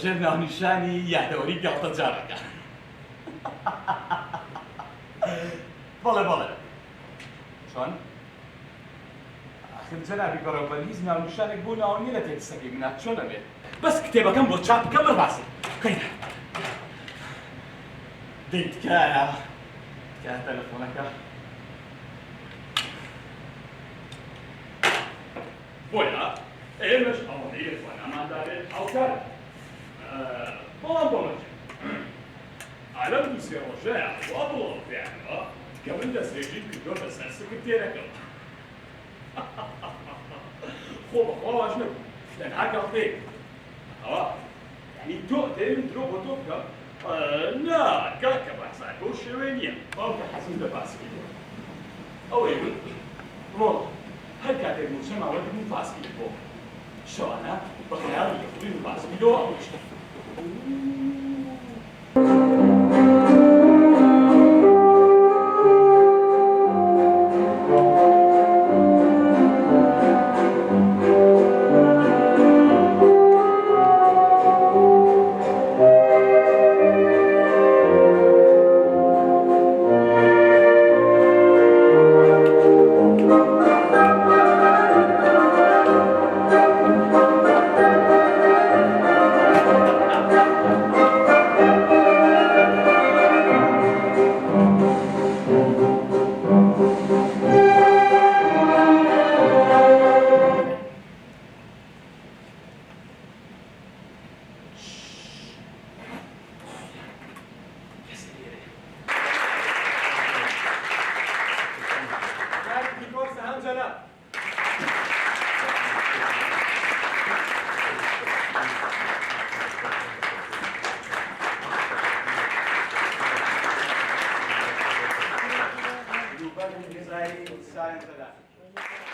لەژێر ناونیشانی یادەوەری گاڵتەجاڕێکە. بەڵێ بەڵێ چۆن؟ آخر جەنابی بەڕێوەبەر هیچ ناونیشانێک بۆ ناوە نییە لە تێکسەکەی منات چۆن ئەبێت؟ بەس کتێبەکەم بۆ چاپ بکەم بڕباسێ کەینە دەی تکایە تکایە تەلەفۆنەکە بۆیە ئێمەش ئەوەندەی لەخواناماندارێت هاوکارە بەڵام بۆڵەجێ ئالەم دوو سێ ڕۆژەیە وا بڵۆڵفیانەوە کە من دەستێژین کردۆتە سەر سکرتێرەکەم خۆ بەخواواش نەبوو تەنها گاڵتەیەک ئەوە یعنی تۆ دەی من درۆ بۆ تۆ بکەم نا کاکە باسان بەو شێوەیە نییە باوکە حەزم لە باسکێتەوە ئەوەی من ڕۆڵ هەر کاتێک موچەم ئاوەدە من باسکێت بۆ شەوانە بە خەیاڵی دەخوڵین و باسکێتەوە ئەوەشتە Science of that.